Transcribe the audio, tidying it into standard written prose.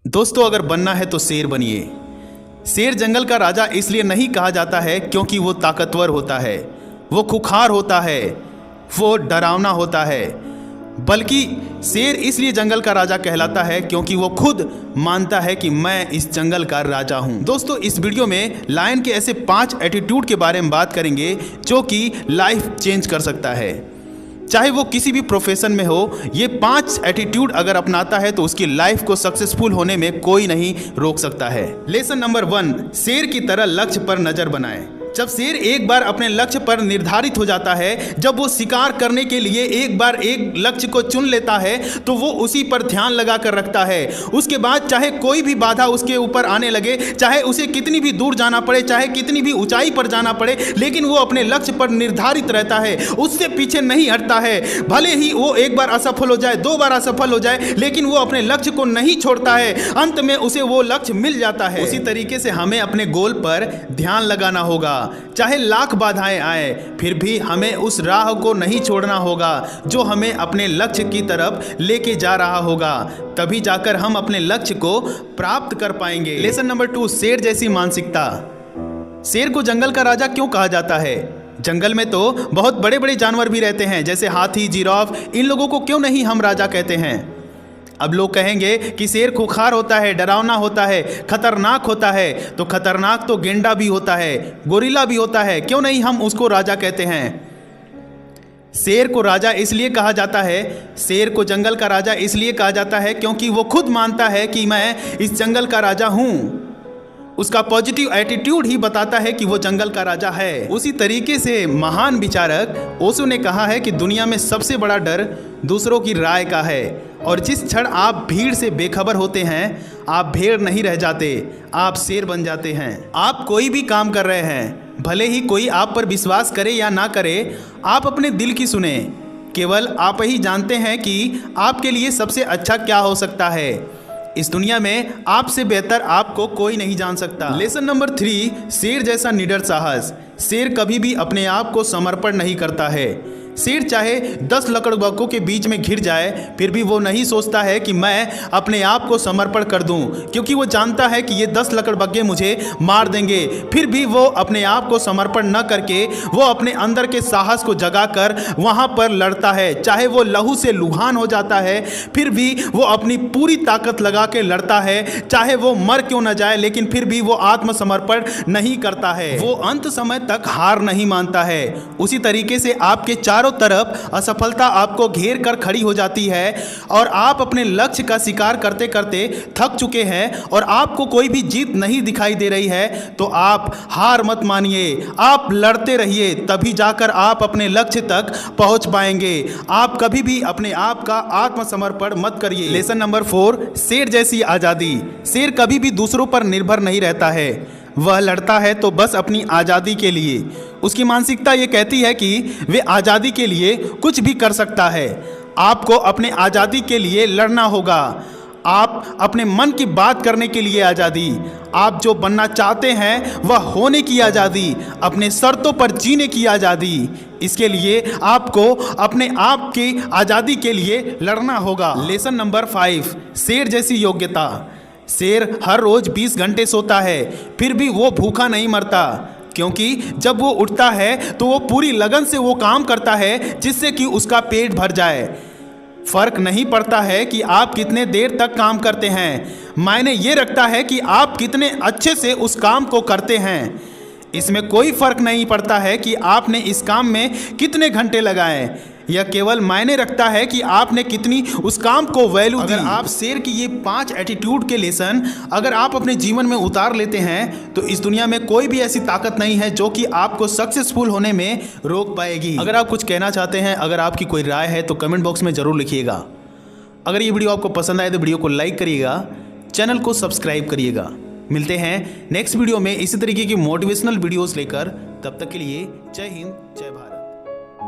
दोस्तों, अगर बनना है तो शेर बनिए। शेर जंगल का राजा इसलिए नहीं कहा जाता है क्योंकि वो ताकतवर होता है, वो खुखार होता है, वो डरावना होता है, बल्कि शेर इसलिए जंगल का राजा कहलाता है क्योंकि वो खुद मानता है कि मैं इस जंगल का राजा हूं। दोस्तों, इस वीडियो में लायन के ऐसे 5 एटीट्यूड के बारे में बात करेंगे जो कि लाइफ चेंज कर सकता है। चाहे वो किसी भी प्रोफेशन में हो, ये 5 एटीट्यूड अगर अपनाता है तो उसकी लाइफ को सक्सेसफुल होने में कोई नहीं रोक सकता है। लेसन नंबर 1, शेर की तरह लक्ष्य पर नजर बनाएं। जब शेर एक बार अपने लक्ष्य पर निर्धारित हो जाता है, जब वो शिकार करने के लिए एक बार एक लक्ष्य को चुन लेता है तो वो उसी पर ध्यान लगा कर रखता है। उसके बाद चाहे कोई भी बाधा उसके ऊपर आने लगे, चाहे उसे कितनी भी दूर जाना पड़े, चाहे कितनी भी ऊंचाई पर जाना पड़े, लेकिन वो अपने लक्ष्य पर निर्धारित रहता है, उससे पीछे नहीं हटता है। भले ही वो एक बार असफल हो जाए, 2 बार असफल हो जाए, लेकिन वो अपने लक्ष्य को नहीं छोड़ता है। अंत में उसे वो लक्ष्य मिल जाता है। उसी तरीके से हमें अपने गोल पर ध्यान लगाना होगा। चाहे लाख बाधाएं आए, फिर भी हमें उस राह को नहीं छोड़ना होगा जो हमें अपने लक्ष्य की तरफ लेके जा रहा होगा। तभी जाकर हम अपने लक्ष्य को प्राप्त कर पाएंगे। लेसन नंबर 2, शेर जैसी मानसिकता। शेर को जंगल का राजा क्यों कहा जाता है? जंगल में तो बहुत बड़े बड़े जानवर भी रहते हैं, जैसे हाथी, जिराफ। इन लोगों को क्यों नहीं हम राजा कहते हैं? अब लोग कहेंगे कि शेर खुखार होता है, डरावना होता है, खतरनाक होता है। तो खतरनाक तो गेंडा भी होता है, गोरिल्ला भी होता है, क्यों नहीं हम उसको राजा कहते हैं? शेर को राजा इसलिए कहा जाता है, शेर को जंगल का राजा इसलिए कहा जाता है क्योंकि वो खुद मानता है कि मैं इस जंगल का राजा हूं। उसका पॉजिटिव एटीट्यूड ही बताता है कि वो जंगल का राजा है। उसी तरीके से महान विचारक ओशो ने कहा है कि दुनिया में सबसे बड़ा डर दूसरों की राय का है, और जिस क्षण आप भीड़ से बेखबर होते हैं, आप भेड़ नहीं रह जाते, आप शेर बन जाते हैं। आप कोई भी काम कर रहे हैं, भले ही कोई आप पर विश्वास करे या ना करे, आप अपने दिल की सुने। केवल आप ही जानते हैं कि आपके लिए सबसे अच्छा क्या हो सकता है। इस दुनिया में आपसे बेहतर आपको कोई नहीं जान सकता। लेसन नंबर 3, शेर जैसा निडर साहस। शेर कभी भी अपने आप को समर्पण नहीं करता है। शेर चाहे 10 लकड़बग्घों के बीच में घिर जाए, फिर भी वो नहीं सोचता है कि मैं अपने आप को समर्पण कर दूं, क्योंकि वो जानता है कि ये 10 लकड़बग्घे मुझे मार देंगे। फिर भी वो अपने आप को समर्पण न करके वो अपने अंदर के साहस को जगाकर वहाँ पर लड़ता है। चाहे वो लहू से लुहान हो जाता है, फिर भी वो अपनी पूरी ताकत लगा के लड़ता है। चाहे वो मर क्यों न जाए, लेकिन फिर भी वो आत्मसमर्पण नहीं करता है। वो अंत समय तक हार नहीं मानता है। उसी तरीके से आपके चारों तरफ असफलता आपको घेर कर खड़ी हो जाती है और आप अपने लक्ष्य का शिकार करते करते थक चुके हैं और आपको कोई भी जीत नहीं दिखाई दे रही है, तो आप हार मत मानिए, आप लड़ते रहिए, तभी जाकर आप अपने लक्ष्य तक पहुंच पाएंगे। आप कभी भी अपने आप का आत्मसमर्पण मत करिए। लेसन नंबर 4, शेर जैसी आजादी। शेर कभी भी दूसरों पर निर्भर नहीं रहता है, वह लड़ता है तो बस अपनी आज़ादी के लिए। उसकी मानसिकता ये कहती है कि वे आज़ादी के लिए कुछ भी कर सकता है। आपको अपने आज़ादी के लिए लड़ना होगा। आप अपने मन की बात करने के लिए आज़ादी, आप जो बनना चाहते हैं वह होने की आज़ादी, अपने शर्तों पर जीने की आज़ादी, इसके लिए आपको अपने आप की आज़ादी के लिए लड़ना होगा। लेसन नंबर 5, शेर जैसी योग्यता। शेर हर रोज 20 घंटे सोता है, फिर भी वो भूखा नहीं मरता, क्योंकि जब वो उठता है तो वो पूरी लगन से वो काम करता है जिससे कि उसका पेट भर जाए। फर्क नहीं पड़ता है कि आप कितने देर तक काम करते हैं, मायने ये रखता है कि आप कितने अच्छे से उस काम को करते हैं। इसमें कोई फर्क नहीं पड़ता है कि आपने इस काम में कितने घंटे लगाए, यह केवल मायने रखता है कि आपने कितनी उस काम को वैल्यू दी। अगर आप शेर की ये 5 एटीट्यूड के लेसन अगर आप अपने जीवन में उतार लेते हैं, तो इस दुनिया में कोई भी ऐसी ताकत नहीं है जो कि आपको सक्सेसफुल होने में रोक पाएगी। अगर आप कुछ कहना चाहते हैं, अगर आपकी कोई राय है, तो कमेंट बॉक्स में ज़रूर लिखिएगा। अगर ये वीडियो आपको पसंद आए तो वीडियो को लाइक करिएगा, चैनल को सब्सक्राइब करिएगा। मिलते हैं नेक्स्ट वीडियो में इसी तरीके की मोटिवेशनल वीडियोस लेकर। तब तक के लिए जय हिंद।